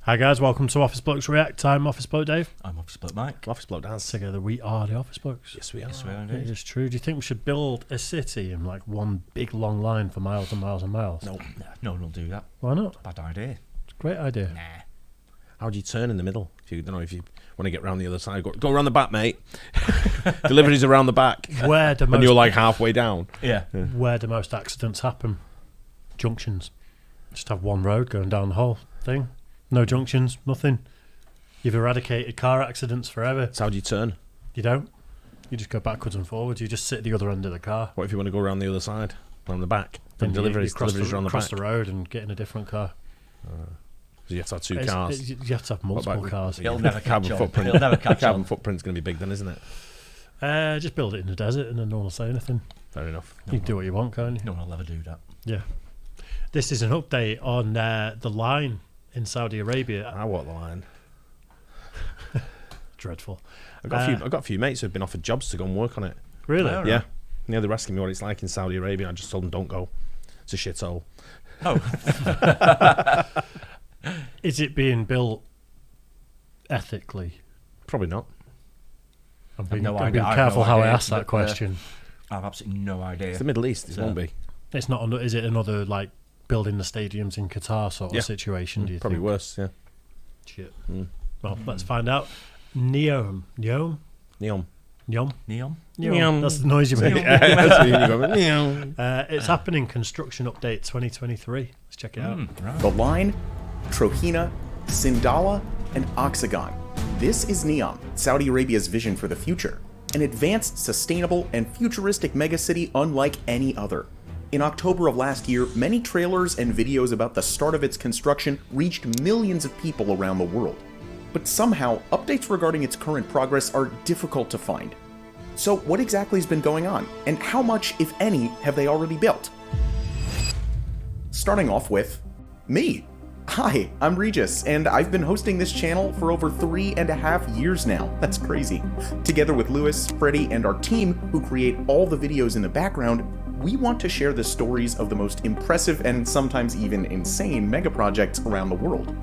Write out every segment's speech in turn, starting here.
Hi guys, welcome to Office Blokes React. I'm Office Bloke Dave. I'm Office Bloke Mike. Office Bloke Dan. Together we are the Office Blokes. Yes, we are. Yes, we are It indeed. is true. Do you think we should build a city in like one big long line for miles and miles and miles? No. No one will do that. Why not? Bad idea. It's a great idea. Nah. How do you turn in the middle? If you if you want to get round the other side, go around the back, mate. Deliveries around the back. Where do And you're most like halfway down. Yeah. where do most accidents happen? Junctions. Just have one road going down the whole thing. No junctions, nothing. You've eradicated car accidents forever. So how do you turn? You don't. You just go backwards and forwards. You just sit at the other end of the car. What if you want to go around the other side? Around the back? Then Then deliveries cross are on the across back. the road and get in a different car. So you have to have two cars. You have to have multiple about- cars. It'll never Carbon catch on. footprint. It'll never The catch carbon on. footprint's going to be big then, isn't it? Just build it in the desert and then no one will say anything. Fair enough. You can do what you want, can't you? No one will ever do that. Yeah. This is an update on the line in Saudi Arabia. I walk the line. Dreadful. I've got a few mates who've been offered jobs to go and work on it. Really? Oh, Yeah. Yeah, they're asking me what it's like in Saudi Arabia. I just told them don't go. It's a shithole. Oh. Is it being built ethically? Probably not. I'm being, no I'm idea. being I have careful no how I idea, ask that but, question. I have absolutely no idea. It's the Middle East. It So- won't be. It's not. Is it another like building the stadiums in Qatar sort Yeah. of situation? Do you Probably think? worse, yeah. Shit. Mm. Well, let's find out. Neom. Neom. Neom. Neom? Neom. That's the noise you make. That's what you go with. Neom. It's happening. Construction update 2023. Let's check it out. Right. The Line, Trojena, Syala, and Oxagon. This is Neom, Saudi Arabia's vision for the future. An advanced, sustainable, and futuristic megacity unlike any other. In October of last year, many trailers and videos about the start of its construction reached millions of people around the world. But somehow, updates regarding its current progress are difficult to find. So what exactly has been going on, and how much, if any, have they already built? Starting off with me. Hi, I'm Regis, and I've been hosting this channel for over 3.5 years now. That's crazy. Together with Lewis, Freddie, and our team, who create all the videos in the background, we want to share the stories of the most impressive and sometimes even insane mega projects around the world.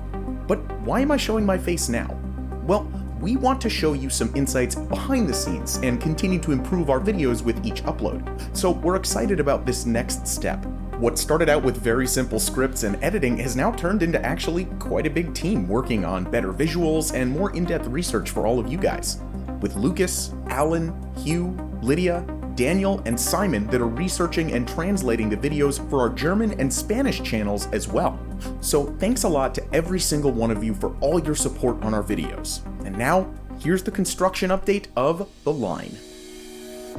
But why am I showing my face now? Well, we want to show you some insights behind the scenes and continue to improve our videos with each upload. So we're excited about this next step. What started out with very simple scripts and editing has now turned into actually quite a big team working on better visuals and more in-depth research for all of you guys. With Lucas, Alan, Hugh, Lydia, Daniel, and Simon that are researching and translating the videos for our German and Spanish channels as well. So thanks a lot to every single one of you for all your support on our videos. And now, here's the construction update of The Line.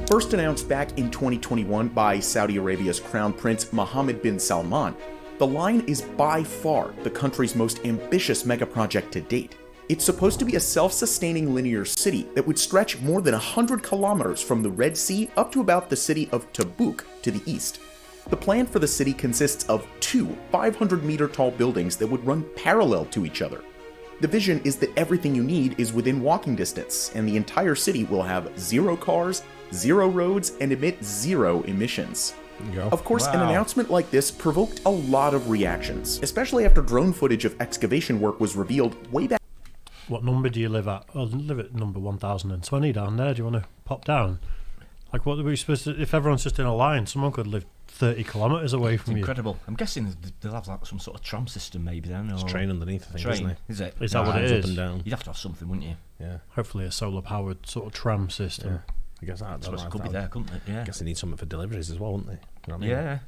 First announced back in 2021 by Saudi Arabia's Crown Prince Mohammed bin Salman, The Line is by far the country's most ambitious mega project to date. It's supposed to be a self-sustaining linear city that would stretch more than 100 kilometers from the Red Sea up to about the city of Tabuk to the east. The plan for the city consists of two 500-meter tall buildings that would run parallel to each other. The vision is that everything you need is within walking distance, and the entire city will have 0 cars, 0 roads, and emit 0 emissions. Of course, an Wow. announcement like this provoked a lot of reactions, especially after drone footage of excavation work was revealed way back. What number do you live at? Oh, I live at number 1020 down there. Do you want to pop down? Like, what are we supposed to... If everyone's just in a line, someone could live 30 kilometres away It's from you. incredible. I'm guessing they'll have like some sort of tram system maybe then. It's or train underneath, I think, train, isn't it? is it? Is that what it Lines is? Up and down. You'd have to have something, wouldn't you? Yeah. Hopefully a solar-powered sort of tram system. Yeah. I guess that. I suppose it could be that- there, couldn't it? Yeah. I guess they need something for deliveries as well, wouldn't they? You know what I mean? Yeah.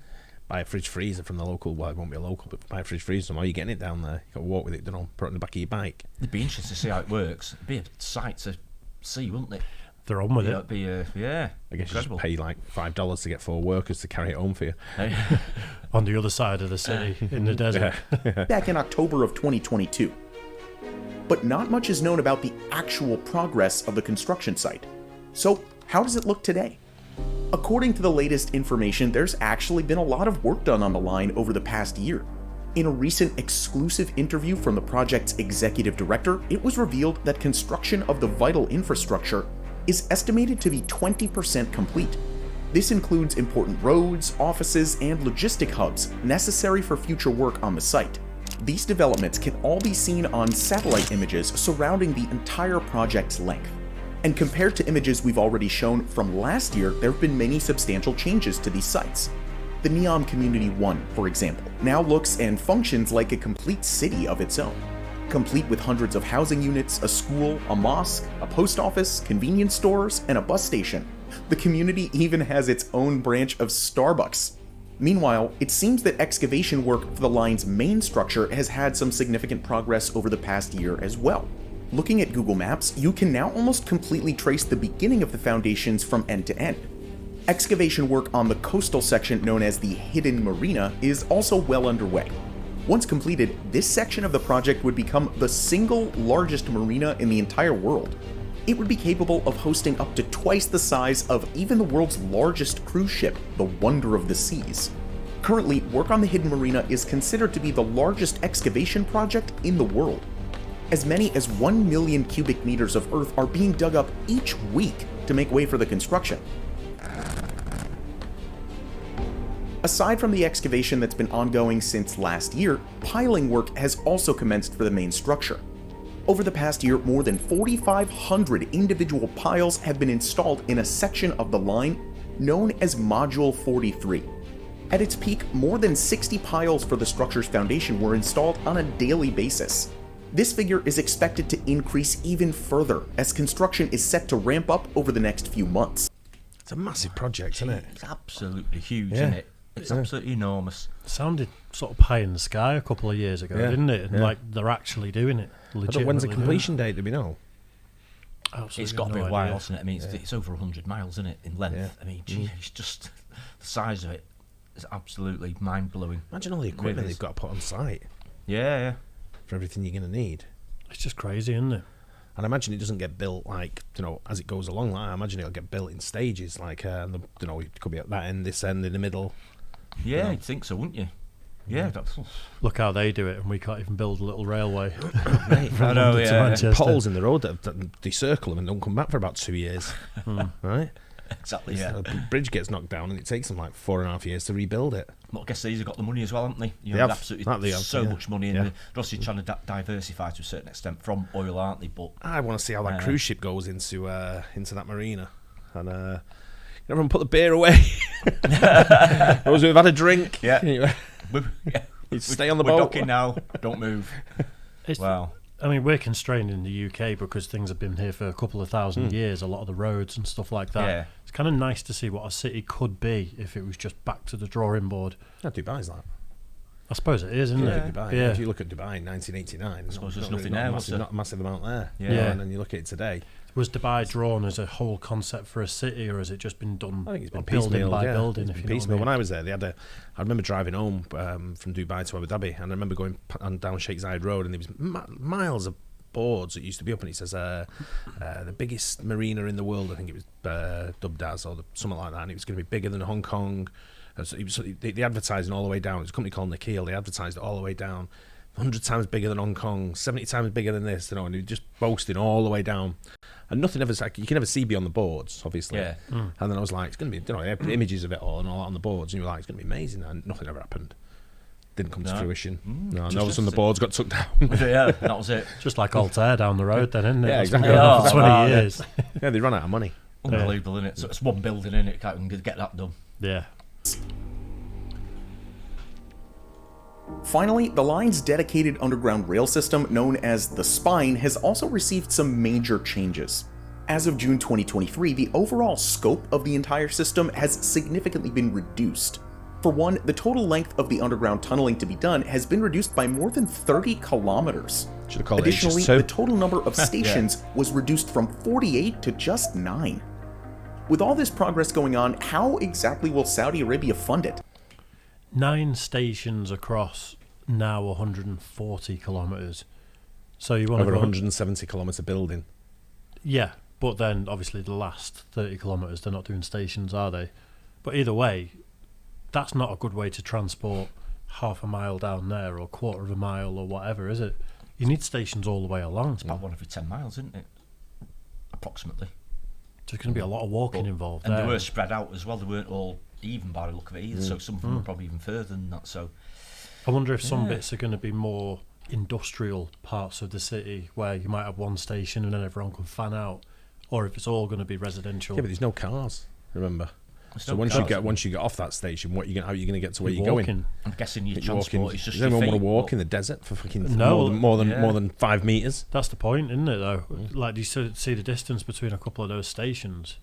Buy a fridge freezer from the local. Well, it won't be a local, but buy a fridge freezer. Or you're getting it down there. You got to walk with it. Don't know. Put it on the back of your bike. It'd be interesting to see how it works. It'd be a sight to see, wouldn't it? They're on with Yeah, it. it'd be yeah. I guess incredible. you just pay like $5 to get 4 workers to carry it home for you. Hey. On the other side of the city, in the desert. back in October of 2022. But not much is known about the actual progress of the construction site. So, how does it look today? According to the latest information, there's actually been a lot of work done on the line over the past year. In a recent exclusive interview from the project's executive director, it was revealed that construction of the vital infrastructure is estimated to be 20% complete. This includes important roads, offices, and logistic hubs necessary for future work on the site. These developments can all be seen on satellite images surrounding the entire project's length. And compared to images we've already shown from last year, there have been many substantial changes to these sites. The Neom Community 1, for example, now looks and functions like a complete city of its own, complete with hundreds of housing units, a school, a mosque, a post office, convenience stores, and a bus station. The community even has its own branch of Starbucks. Meanwhile, it seems that excavation work for the line's main structure has had some significant progress over the past year as well. Looking at Google Maps, you can now almost completely trace the beginning of the foundations from end to end. Excavation work on the coastal section known as the Hidden Marina is also well underway. Once completed, this section of the project would become the single largest marina in the entire world. It would be capable of hosting up to twice the size of even the world's largest cruise ship, the Wonder of the Seas. Currently, work on the Hidden Marina is considered to be the largest excavation project in the world. As many as 1 million cubic meters of earth are being dug up each week to make way for the construction. Aside from the excavation that's been ongoing since last year, piling work has also commenced for the main structure. Over the past year, more than 4,500 individual piles have been installed in a section of the line known as Module 43. At its peak, more than 60 piles for the structure's foundation were installed on a daily basis. This figure is expected to increase even further as construction is set to ramp up over the next few months. It's a massive project, isn't it? It's absolutely huge, Yeah. isn't it? It's absolutely enormous. Sounded sort of pie in the sky a couple of years ago, Yeah. didn't it? And Yeah. like they're actually doing it. Legitimately When's the doing completion date, do we know? it. Absolutely It's got to be no a while, idea. hasn't it? I mean, it's over 100 miles, isn't it, in length? Yeah. I mean, gee, it's just the size of it is absolutely mind-blowing. Imagine all the equipment Really they've is. got to put on site Yeah. for everything you're going to need. It's just crazy, isn't it? And I imagine it doesn't get built like, as it goes along. Like, I imagine it'll get built in stages. Like, it could be at that end, this end, in the middle. Yeah, you'd think so, wouldn't you? Yeah, that's... Look how they do it, and we can't even build a little railway. Mate, from I know, London to yeah. Manchester. Potholes in the road that they circle them and don't come back for about 2 years. Right? Exactly, yeah. So a bridge gets knocked down and it takes them like 4.5 years to rebuild it. But I guess these have got the money as well, haven't they? You They know, have. absolutely That they have, so yeah. much money, and Yeah. they're obviously trying to diversify to a certain extent from oil, aren't they? But I want to see how that Yeah. cruise ship goes into that marina. And everyone put the beer away. Those who've had a drink. Yeah. You stay on the we're boat. docking now. Don't move. It's, Wow. I mean, we're constrained in the UK because things have been here for a couple of thousand years, a lot of the roads and stuff like that. Yeah. It's kind of nice to see what a city could be if it was just back to the drawing board. Yeah, Dubai's that. I suppose it is, isn't Look it? at Dubai. Yeah. If you look at Dubai in 1989, I suppose there's nothing there, was there? Not a massive amount there. Yeah. And then you look at it today. Was Dubai drawn as a whole concept for a city, or has it just been done I think it's been building piecemeal. by Yeah. building? It's If been you know what I piecemeal. mean? When I was there, I remember driving home from Dubai to Abu Dhabi, and I remember going down Sheikh Zayed Road, and there was miles of boards that used to be up, and it says the biggest marina in the world. I think it was dubbed as, or something like that, and it was going to be bigger than Hong Kong. So the advertising all the way down. It's a company called Nikhil. They advertised it all the way down. 100 times bigger than Hong Kong, 70 times bigger than this, and it just boasting all the way down. And nothing ever, you can never see beyond the boards, obviously. Yeah. And then I was like, it's going to be, images of it all and all on the boards, and you were like, it's going to be amazing. And nothing ever happened. Didn't come to No. fruition. No, just all of a sudden the as- boards got took down. Yeah, that was it. Just like Altair down the road, then, isn't it? Yeah, That's been exactly. going on Yeah. for 20 Oh, yeah. years. Yeah, they ran out of money. Unbelievable, isn't it? So it's one building, in it? Can't even get that done. Yeah. Finally, the line's dedicated underground rail system, known as the Spine, has also received some major changes. As of June 2023, the overall scope of the entire system has significantly been reduced. For one, the total length of the underground tunneling to be done has been reduced by more than 30 kilometers. Should have called Additionally, it HS2. the total number of stations was reduced from 48 to just 9. With all this progress going on, how exactly will Saudi Arabia fund it? 9 stations across now 140 kilometres. So you want Over to a go... 170 kilometre building. Yeah, but then obviously the last 30 kilometres, they're not doing stations, are they? But either way, that's not a good way to transport half a mile down there or a quarter of a mile or whatever, is it? You need stations all the way along. It's about 1 every 10 miles, isn't it? Approximately. There's going to be a lot of walking involved And there. they were spread out as well. They weren't all even by the look of it either. So some of them were probably even further than that. So I wonder if some bits are going to be more industrial parts of the city where you might have one station and then everyone can fan out, or if it's all going to be residential. Yeah, but there's no cars. Remember. So once you get off that station, how are you going to get to where you're going? I'm guessing your You're transport walking. is just Does anyone your want feet, to walk but- in the desert for fucking No, more than 5 meters? That's the point, isn't it, though? Like, do you see the distance between a couple of those stations?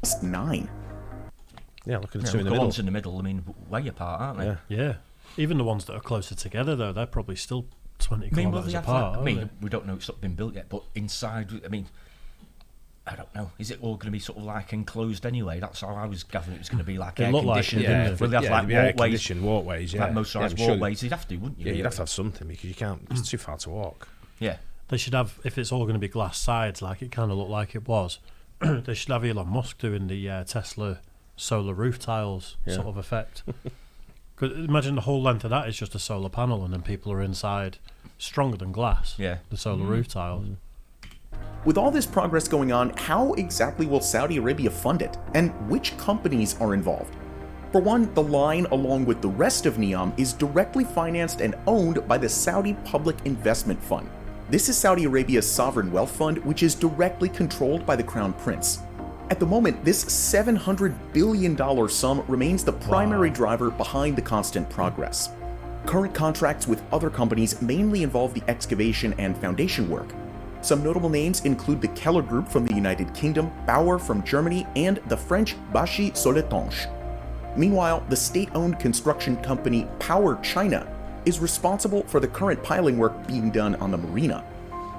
Just 9. Yeah, look at the Yeah, two in the the middle. ones in the middle, I mean, way apart, aren't they? Yeah. Yeah. Even the ones that are closer together, though, they're probably still 20 I mean, will kilometres they have apart. that? I aren't mean, they? we don't know, it's not been built yet, but inside, I mean, I don't know. Is it all going to be sort of like enclosed anyway? That's how I was gathering it was going to be like It air looked like it, conditioned. didn't it? Will they have like air walkways? conditioned walkways, yeah. Like motorised I'm sure walkways, you'd have to, wouldn't you? Yeah, you'd really? have to have something because you can't. It's too far to walk. Yeah. They should have, if it's all going to be glass sides, like it kind of looked like it was, they should have Elon Musk doing the Tesla solar roof tiles sort of effect. 'Cause imagine the whole length of that is just a solar panel, and then people are inside, stronger than glass. Yeah. The solar roof tiles. With all this progress going on, how exactly will Saudi Arabia fund it? And which companies are involved? For one, the line, along with the rest of Neom, is directly financed and owned by the Saudi Public Investment Fund. This is Saudi Arabia's sovereign wealth fund, which is directly controlled by the Crown Prince. At the moment, this $700 billion sum remains the primary driver behind the constant progress. Current contracts with other companies mainly involve the excavation and foundation work. Some notable names include the Keller Group from the United Kingdom, Bauer from Germany, and the French Bachy Soletanche. Meanwhile, the state-owned construction company Power China is responsible for the current piling work being done on the marina.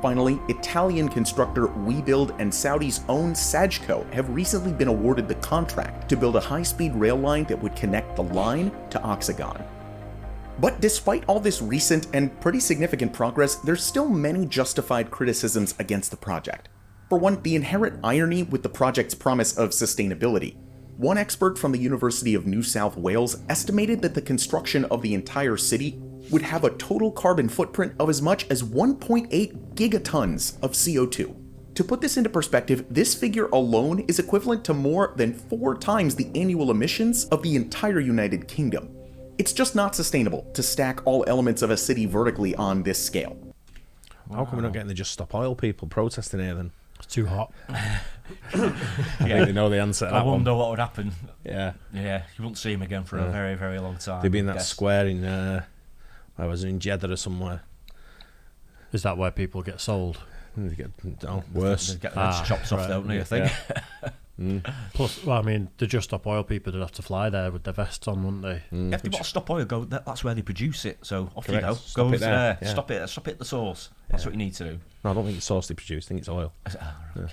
Finally, Italian constructor WeBuild and Saudi's own Sajco have recently been awarded the contract to build a high-speed rail line that would connect the line to Oxagon. But despite all this recent and pretty significant progress, there's still many justified criticisms against the project. For one, the inherent irony with the project's promise of sustainability. One expert from the University of New South Wales estimated that the construction of the entire city would have a total carbon footprint of as much as 1.8 gigatons of CO2. To put this into perspective, this figure alone is equivalent to more than 4 times the annual emissions of the entire United Kingdom. It's just not sustainable to stack all elements of a city vertically on this scale. How come we're not getting the Just Stop Oil people protesting here then? It's too hot. I think they know the answer to I that one. wonder what would happen. Yeah. Yeah, you won't see him again for a very, very long time. They'd be in I that guess. square in, I was in Jeddah or somewhere. Is that where people get sold? They get worse. They get their heads chopped off, right. don't they, I think? Plus, well, I mean, the Just Stop Oil people would have to fly there with their vests on, wouldn't they? If they want to stop oil, go. That's where they produce it. So off Correct. you go. Stop Go it there, yeah. Stop it. Stop it at the source. That's what you need to do. No, I don't think it's sauce they produce. I think it's oil. Okay.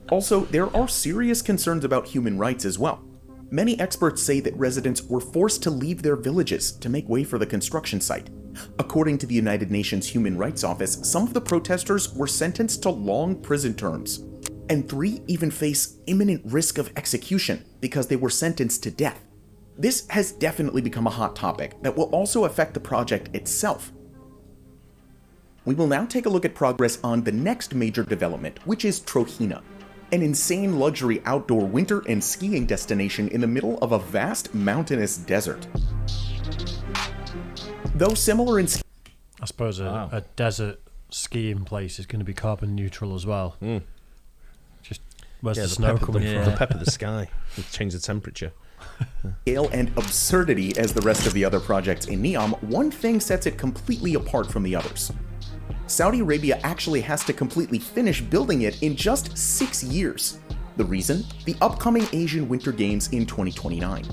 Also, there are serious concerns about human rights as well. Many experts say that residents were forced to leave their villages to make way for the construction site. According to the United Nations Human Rights Office, some of the protesters were sentenced to long prison terms, and 3 even face imminent risk of execution because they were sentenced to death. This has definitely become a hot topic that will also affect the project itself. We will now take a look at progress on the next major development, which is Trojena, an insane luxury outdoor winter and skiing destination in the middle of a vast mountainous desert. Though similar in I suppose a desert skiing place is going to be carbon neutral as well. Just where's the snow coming the from? pep of the sky. Change the temperature. scale and absurdity as the rest of the other projects in Neom, one thing sets it completely apart from the others. Saudi Arabia actually has to completely finish building it in just 6 years. The reason? The upcoming Asian Winter Games in 2029.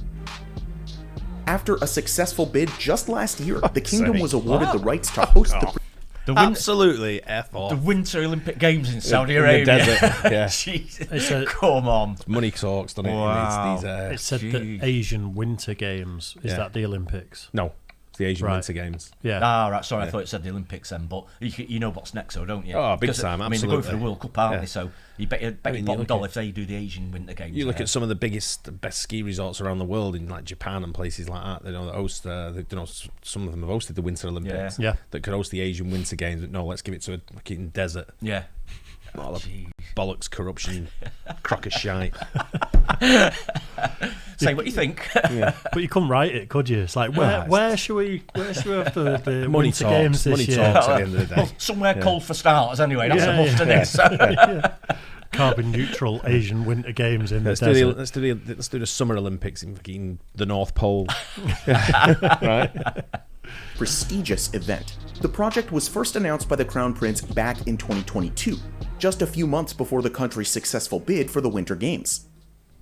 After a successful bid just last year, the kingdom was awarded the rights to host the Absolutely F off. The Winter Olympic Games in Saudi in the Arabia. desert, yeah. Jesus. Come on. Money talks, doesn't it? Wow. It said Jeez. the Asian Winter Games. Is Yeah. that the Olympics? No, it's the Asian Right. Winter Games. Yeah. Ah, right. Sorry, I thought it said the Olympics then, but you know what's next, though, don't you? Oh, big Because, time, I mean, they're going for the absolutely. World Cup, aren't Yeah. they? So you bet your you bottom look dollar at- if they do the Asian Winter Games. You look at some of the best ski resorts around the world in like Japan and places like that. They know that host. Some of them have hosted the Winter Olympics. Yeah. That could host the Asian Winter Games. But no, let's give it to a fucking desert. Yeah. All the bollocks, corruption, crock of shite. Say what you think. But you couldn't write it, could you? It's like, where should we have the Money winter talks. games this Money year? talks at the end of the day. Somewhere cold for starters, anyway. That's a must, isn't it? So. Carbon neutral Asian winter games in Let's the do desert. let's do the Summer Olympics in fucking the North Pole. Right? Prestigious event. The project was first announced by the Crown Prince back in 2022, just a few months before the country's successful bid for the Winter Games.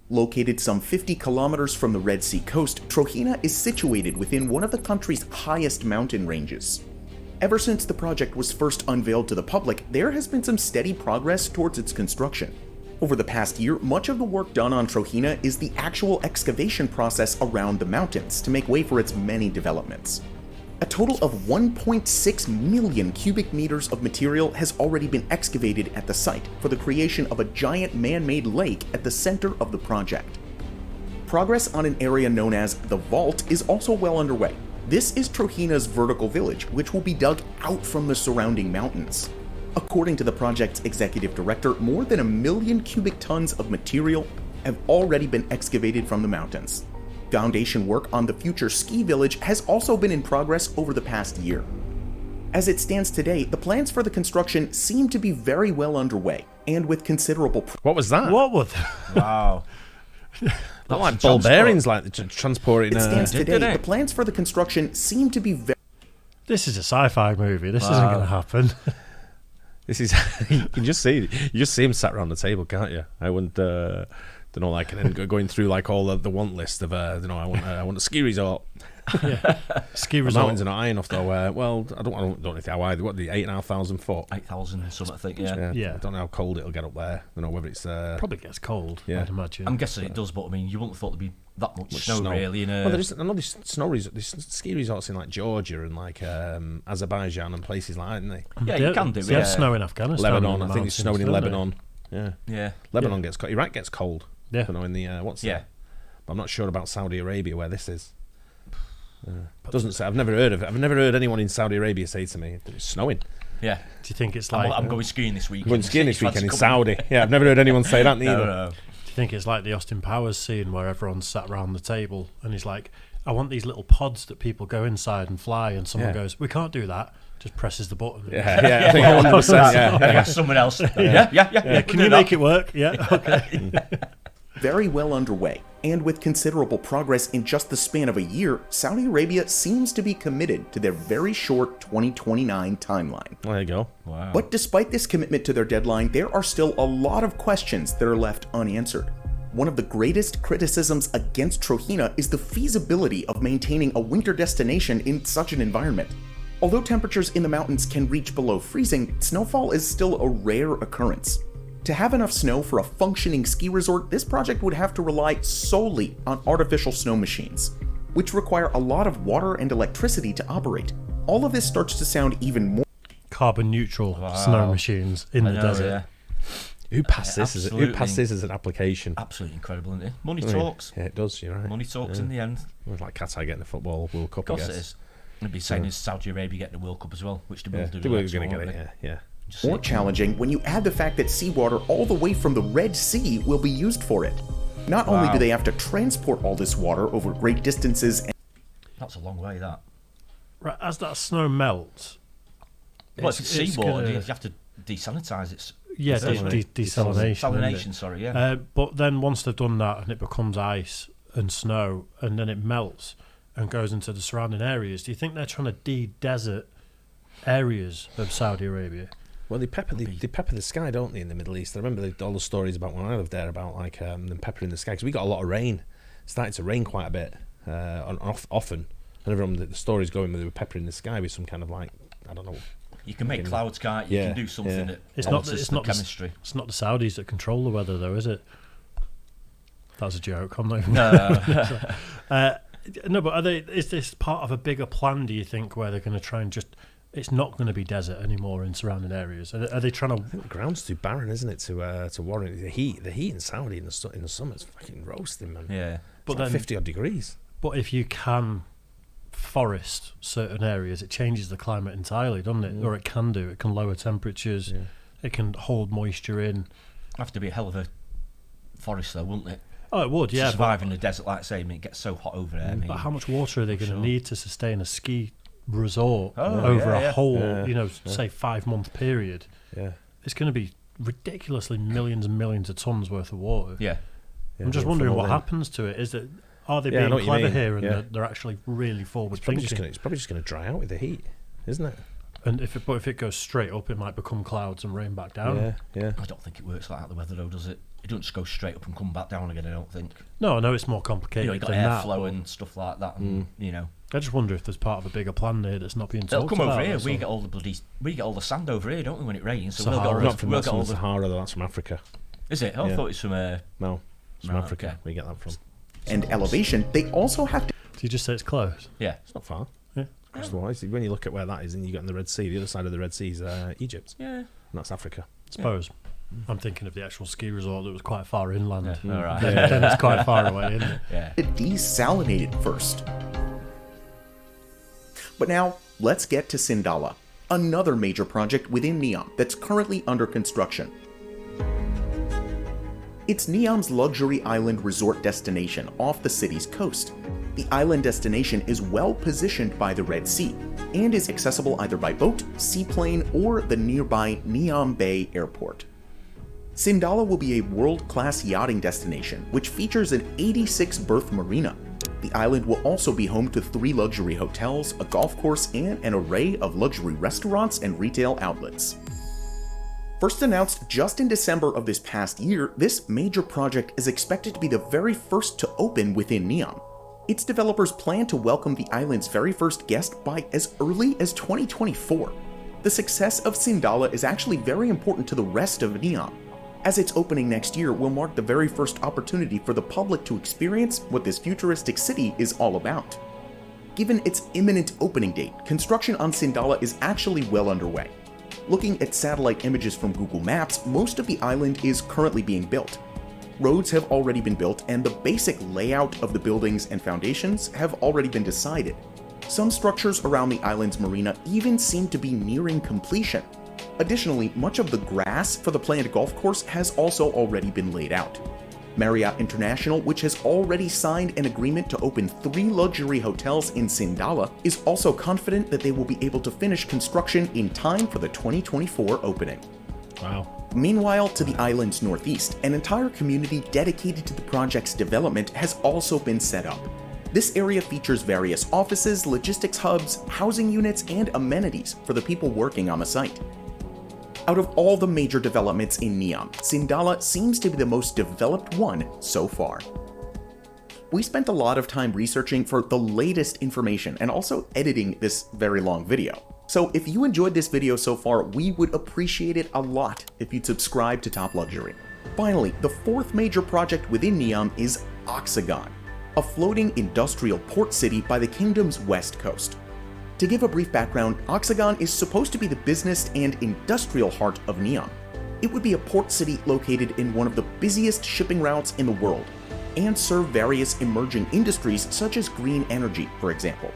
Located some 50 kilometers from the Red Sea coast, Trojena is situated within one of the country's highest mountain ranges. Ever since the project was first unveiled to the public, there has been some steady progress towards its construction. Over the past year, much of the work done on Trojena is the actual excavation process around the mountains to make way for its many developments. A total of 1.6 million cubic meters of material has already been excavated at the site for the creation of a giant man-made lake at the center of the project. Progress on an area known as the Vault is also well underway. This is Trojena's vertical village, which will be dug out from the surrounding mountains. According to the project's executive director, more than 1 million cubic tons of material have already been excavated from the mountains. Foundation work on the future ski village has also been in progress over the past year. As it stands today, the plans for the construction seem to be very well underway, and with considerable What was that? What was Wow. Not like ball bearings, like transporting. It stands today, did it? the plans for the construction seem to be very This is a sci-fi movie. This isn't going to happen. This is you can just see him sat around the table, can't you? I wouldn't. Don't know, like, and then going through like all the want list of I want a ski resort. Ski The resort. mountains are not high enough though. Well, I don't know how high. What, the 8,500 foot? 8,000 something, I think, yeah. Yeah. I don't know how cold it'll get up there. I don't know whether it's Probably gets cold, Yeah. I'd imagine. I'm guessing it does, but I mean, you wouldn't have thought there'd be that much snow, really. In a... Well, I know there's there's ski resorts in like Georgia and like Azerbaijan and places like that, isn't they? Yeah, They- you can do it. They have Yeah. snow in Afghanistan. Lebanon, in the I think it's mountains, snowing in don't they? Lebanon. Yeah, Yeah. Lebanon gets cold. Iraq gets cold. Yeah. I don't know in the what's Yeah. that? But I'm not sure about Saudi Arabia where this is. Doesn't say. I've never heard anyone in Saudi Arabia say to me it's snowing. Yeah. Do you think it's like? I'm going skiing this weekend. I'm going skiing this Fancy weekend in coming? Saudi. Yeah, I've never heard anyone say that neither. No. Do you think it's like the Austin Powers scene where everyone's sat around the table and he's like, "I want these little pods that people go inside and fly," and someone Yeah. goes, "We can't do that." Just presses the button. Yeah, I think 100%. Yeah. Someone else. Yeah. Can you make it work? Yeah. Okay. very well underway, and with considerable progress in just the span of a year, Saudi Arabia seems to be committed to their very short 2029 timeline. There you go. Wow. But despite this commitment to their deadline, there are still a lot of questions that are left unanswered. One of the greatest criticisms against Trojena is the feasibility of maintaining a winter destination in such an environment. Although temperatures in the mountains can reach below freezing, snowfall is still a rare occurrence. To have enough snow for a functioning ski resort, this project would have to rely solely on artificial snow machines, which require a lot of water and electricity to operate. All of this starts to sound even more Carbon neutral snow machines in the desert. Yeah. Who passed this? absolutely. Who passed this as an application? Absolutely incredible, isn't it? Money talks. Yeah, it does. You're right. Money talks in the end. It was like Qatar getting the football World Cup. Of course I it guess. is. It'd be saying is Saudi Arabia getting the World Cup as well, which they will Yeah, do. they were next going to one, get it. won't Yeah. Just more see. challenging when you add the fact that seawater all the way from the Red Sea will be used for it. Not only Wow. do they have to transport all this water over great distances, That's a long way, that. Right, as that snow melts, Well, if it's seawater, gonna- you have to desanitize it. yeah, desalination. Desalination, isn't it? sorry, yeah. But then once they've done that and it becomes ice and snow, and then it melts and goes into the surrounding areas, do you think they're trying to de-desert areas of Saudi Arabia? Well, they pepper the sky, don't they, in the Middle East? I remember all the stories about when I lived there about like them peppering the sky because we got a lot of rain. It started to rain quite a bit, often. And everyone, the stories going where they were peppering the sky with some kind of like, I don't know. You can make clouds, can't you? You Yeah, can do something yeah. that It's not. alters It's the not chemistry. It's not the Saudis that control the weather, though, is it? That's a joke. I'm not even. No. No, but is this part of a bigger plan? Do you think where they're going to try and just? It's not going to be desert anymore in surrounding areas. Are they trying to? I think the ground's too barren, isn't it, to warrant the heat? The heat in Saudi in the summer is fucking roasting, man. Yeah. But It's like then, 50 odd degrees. but if you can forest certain areas, it changes the climate entirely, doesn't it? Or it can do. It can lower temperatures. Yeah. It can hold moisture in. Have to be a hell of a forest, though, wouldn't it? Oh, it would, To yeah. survive in the desert, like I say, I mean, it gets so hot over there. I mean, But how much water are they going to Sure. need to sustain a ski resort Oh, over yeah, a yeah. whole, say 5-month period? Yeah. It's going to be ridiculously millions and millions of tons worth of water. Yeah. I'm just wondering what happens to it. Are they Yeah, I know being what you clever mean. here and Yeah. they're actually really forward It's probably thinking? just going to dry out with the heat, isn't it? And if it goes straight up, it might become clouds and rain back down. Yeah. I don't think it works like that, the weather, though, does it? It doesn't just go straight up and come back down again, I don't think. No, I know it's more You complicated know, you've got than that. airflow but and stuff like that, and, you know. I just wonder if there's part of a bigger plan there that's not being They'll talked come about. over here. that's We all. get all the sand over here, don't we, when it rains? So Sahara. Not from we'll that's get from all the the. Sahara, though. That's from Africa. Is it? Oh, I Yeah. thought it's from. No, it's from Right, Africa. okay. We get that from. And elevation, they also have to Did you just say it's close? Yeah. It's not far. Yeah. Otherwise, when you look at where that is, and you get in the Red Sea, the other side of the Red Sea is Egypt, Yeah. and that's Africa. I suppose. I'm thinking of the actual ski resort that was quite far inland. Yeah, all right. Then it's quite far away, isn't it? Yeah. desalinate it first. But now, let's get to Syala, another major project within Neom that's currently under construction. It's Neom's luxury island resort destination off the city's coast. The island destination is well positioned by the Red Sea and is accessible either by boat, seaplane, or the nearby Neom Bay Airport. Syala will be a world-class yachting destination, which features an 86-berth marina. The island will also be home to 3 luxury hotels, a golf course, and an array of luxury restaurants and retail outlets. First announced just in December of this past year, this major project is expected to be the very first to open within Neom. Its developers plan to welcome the island's very first guest by as early as 2024. The success of Syala is actually very important to the rest of Neom, as its opening next year will mark the very first opportunity for the public to experience what this futuristic city is all about. Given its imminent opening date, construction on Syala is actually well underway. Looking at satellite images from Google Maps, most of the island is currently being built. Roads have already been built, and the basic layout of the buildings and foundations have already been decided. Some structures around the island's marina even seem to be nearing completion. Additionally, much of the grass for the planned golf course has also already been laid out. Marriott International, which has already signed an agreement to open 3 luxury hotels in Syala, is also confident that they will be able to finish construction in time for the 2024 opening. Wow. Meanwhile, to the island's northeast, an entire community dedicated to the project's development has also been set up. This area features various offices, logistics hubs, housing units, and amenities for the people working on the site. Out of all the major developments in Neom, Syala seems to be the most developed one so far. We spent a lot of time researching for the latest information and also editing this very long video. So if you enjoyed this video so far, we would appreciate it a lot if you'd subscribe to Top Luxury. Finally, the 4th major project within Neom is Oxagon, a floating industrial port city by the kingdom's west coast. To give a brief background, Oxagon is supposed to be the business and industrial heart of Neom. It would be a port city located in one of the busiest shipping routes in the world, and serve various emerging industries such as green energy, for example.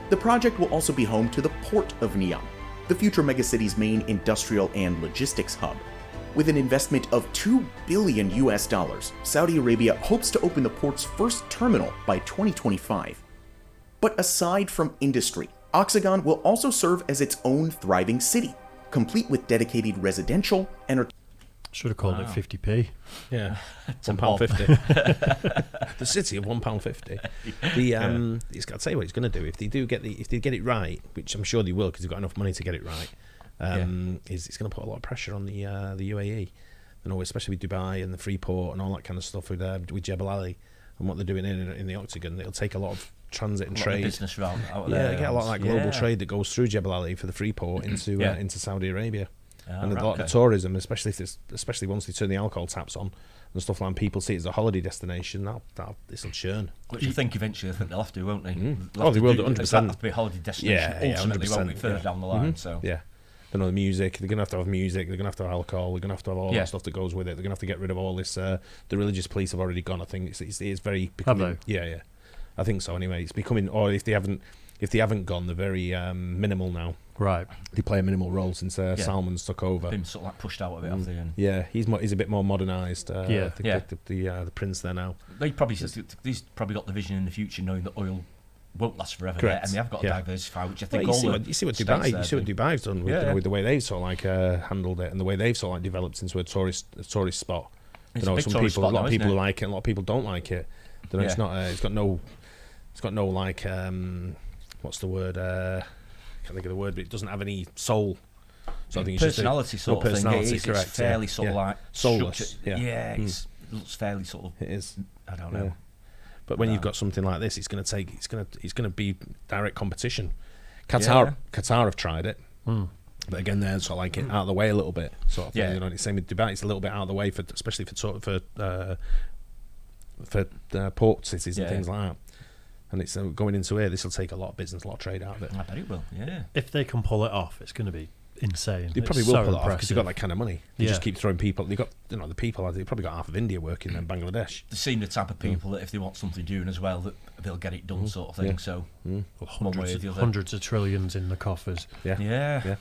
The project will also be home to the Port of Neom, the future megacity's main industrial and logistics hub. With an investment of $2 billion, Saudi Arabia hopes to open the port's first terminal by 2025. But aside from industry, Oxagon will also serve as its own thriving city, complete with dedicated residential, entertainment. Should have called it 50p. Yeah. a £1.50. The city of £1.50. I'll tell you what he's going to do if they get it right, which I'm sure they will because they've got enough money to get it right. Is it's going to put a lot of pressure on the UAE, especially with Dubai and the Freeport and all that kind of stuff with Jebel Ali and what they're doing in the Oxagon. It'll take a lot of transit and trade. Business route out there. They get a lot of that global trade that goes through Jebel Ali for the Freeport into Saudi Arabia. And a lot of the tourism, especially once they turn the alcohol taps on and stuff like that, and people see it as a holiday destination, this will churn. Which I think eventually they'll have to, won't they? They will, 100%. It'll have to be a holiday destination. Ultimately, 100%, won't be further down the line. So yeah. The music, they're going to have music, they're going to have to have alcohol, they're going to have to have all that stuff that goes with it. They're going to have to get rid of all this. The religious police have already gone. I think it's very becoming. Have they? Yeah. I think so. Anyway, it's becoming. Or if they haven't gone, they're very minimal now. Right. They play a minimal role since Salman's took over. Been sort of like pushed out of it, have they? And Yeah, he's a bit more modernised. The prince there now. he's probably got the vision in the future, knowing that oil won't last forever, Correct. and they have got to diversify, which I think You see what Dubai's done with the way they've sort of like handled it, and the way they've sort of like developed into a tourist spot. It's You know, a big some tourist people, spot a lot now, of people isn't it? like it, and a lot of people don't like it. You know, it's not. It's got no like what's the word? I can't think of the word, but it doesn't have any soul. So I think it's personality just sort of thing. It's correct, fairly sort of like soulless. structured. It looks fairly sort of. It is. I don't know. But when you've got something like this, it's going to be direct competition. Qatar have tried it, but again, they're sort of like out of the way a little bit. Sort of thing, you know. It's same with Dubai; it's a little bit out of the way especially for port cities and things like that. And it's going into here. This will take a lot of business, a lot of trade out of it. I bet it will. Yeah. If they can pull it off, it's going to be insane. They probably It's will so pull it off because impressive. they've got that kind of money. They just Yeah. keep throwing people. They got the people. They've probably got half of India working in Bangladesh. They seem the type of people that if they want something doing as well, that they'll get it done, sort of thing. Yeah. So Well, one way or the other. hundreds of trillions in the coffers. Yeah.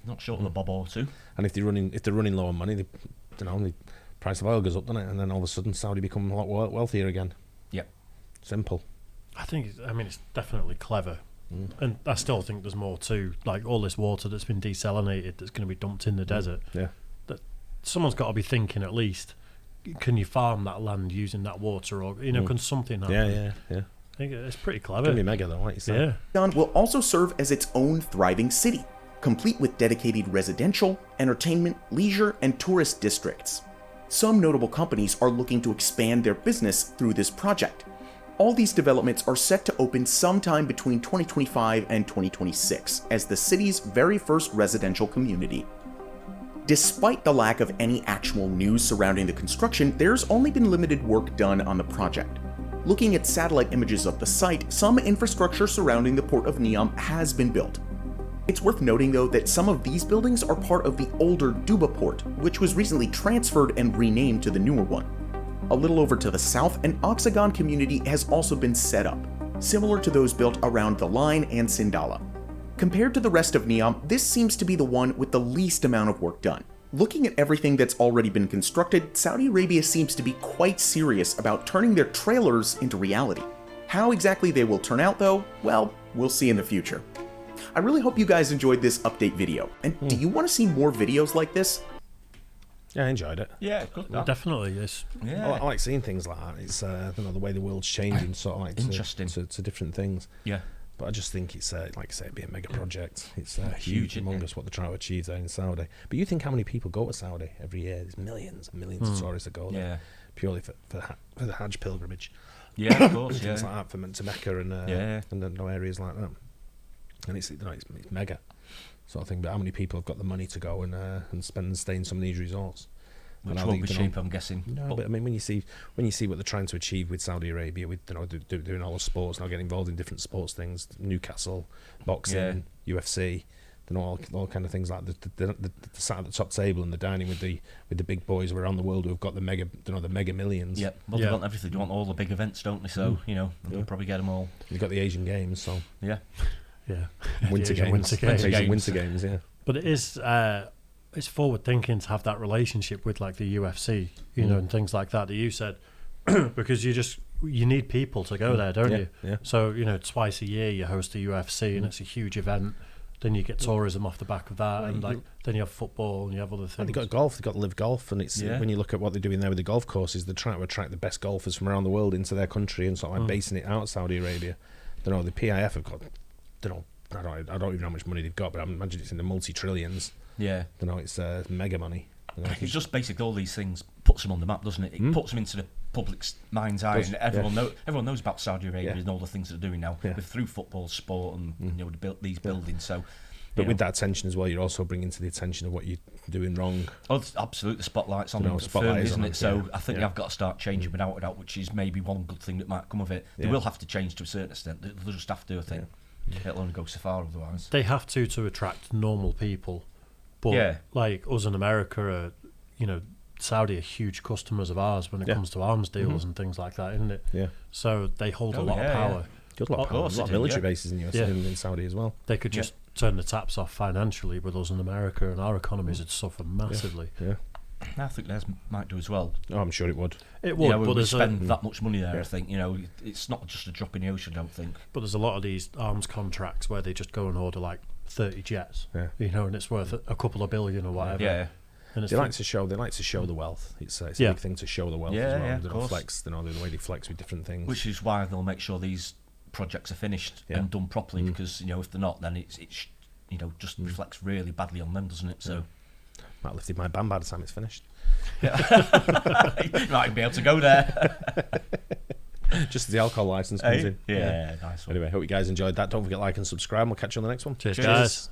Not short of a bob or two. And if they're running low on money, the price of oil goes up, doesn't it? And then all of a sudden, Saudi become a lot wealthier again. Yep. Simple. I think it's definitely clever, and I still think there's more too. Like all this water that's been desalinated that's going to be dumped in the desert. Yeah. That someone's got to be thinking at least. Can you farm that land using that water, or can something happen? Yeah. I think it's pretty It's clever. gonna be mega though, like you say. Yeah. Oxagon will also serve as its own thriving city, complete with dedicated residential, entertainment, leisure, and tourist districts. Some notable companies are looking to expand their business through this project. All these developments are set to open sometime between 2025 and 2026 as the city's very first residential community. Despite the lack of any actual news surrounding the construction, there's only been limited work done on the project. Looking at satellite images of the site, some infrastructure surrounding the port of Neom has been built. It's worth noting though that some of these buildings are part of the older Duba port, which was recently transferred and renamed to the newer one. A little over to the south, an Oxagon community has also been set up, similar to those built around the Line and Syala. Compared to the rest of Neom, this seems to be the one with the least amount of work done. Looking at everything that's already been constructed, Saudi Arabia seems to be quite serious about turning their trailers into reality. How exactly they will turn out though, well, we'll see in the future. I really hope you guys enjoyed this update video, and do you want to see more videos like this? Yeah, I enjoyed it. Yeah, good. Well, definitely. It's I like seeing things like that. It's the way the world's changing, sort of like Interesting. to different things. Yeah. But I just think it's like I say, it'd be a mega project. It's Huge, huge, isn't humongous what they're trying to achieve there in Saudi. But you think how many people go to Saudi every year? There's millions and millions of tourists that go there purely for the Hajj pilgrimage. Yeah, of course. Things like that to Mecca and areas like that. And it's mega sort of thing. But how many people have got the money to go and spend and stay in some of these resorts? Which won't be cheap, I'm guessing. No, but I mean, when you see what they're trying to achieve with Saudi Arabia, with doing all the sports, now getting involved in different sports things, Newcastle, boxing, UFC, all kind of things like that. They're sat at the top table and they're dining with the big boys around the world who've got the mega millions. Yeah, well, they want everything. They want all the big events, don't they? So they'll probably get them all. You've got the Asian Games, so yeah. Winter Games. Asian Winter Games, yeah. But it is it's forward thinking to have that relationship with like the UFC, and things like that you said, because you need people to go there, don't you? Yeah. So twice a year you host a UFC and it's a huge event. Then you get tourism off the back of that, and then you have football and you have other things. And they've got golf, they've got live golf, and it's when you look at what they're doing there with the golf courses, they're trying to attract the best golfers from around the world into their country and sort of like basing it out of Saudi Arabia. The PIF have got, I don't even know how much money they've got, but I imagine it's in the multi-trillions. Yeah. It's mega money. It's just basically all these things puts them on the map, doesn't it? It puts them into the public's mind's eye, and everyone knows about Saudi Arabia and all the things they're doing now through football, sport, and these buildings. So, but with that attention as well, you're also bringing to the attention of what you're doing wrong. Oh, absolutely, the spotlight's on them, isn't it? So I think you've got to start changing without a doubt, which is maybe one good thing that might come of it. They will have to change to a certain extent. They'll just have to, I think. It'll only go so far otherwise. They have to attract normal people. But like us in America are, Saudi are huge customers of ours when it comes to arms deals and things like that, isn't it? Yeah. So they hold a lot of power. There's a lot of military bases in the US in Saudi as well. They could just turn the taps off financially with us in America, and our economies would suffer massively. Yeah. I think theirs might do as well. Oh, I'm sure it would. It would, but we spend that much money there. I think it's not just a drop in the ocean. I don't think. But there's a lot of these arms contracts where they just go and order like 30 jets. And it's worth a couple of billion or whatever. Yeah. And They like to show the wealth. It's a big thing to show the wealth as well. They don't flex, the way they flex with different things. Which is why they'll make sure these projects are finished and done properly. Because if they're not, then it's just reflects really badly on them, doesn't it? So might have lifted my ban by the time it's finished. You might be able to go there. Just as the alcohol license comes in. Yeah, nice one. Anyway, hope you guys enjoyed that. Don't forget to like and subscribe. We'll catch you on the next one. Cheers. Guys.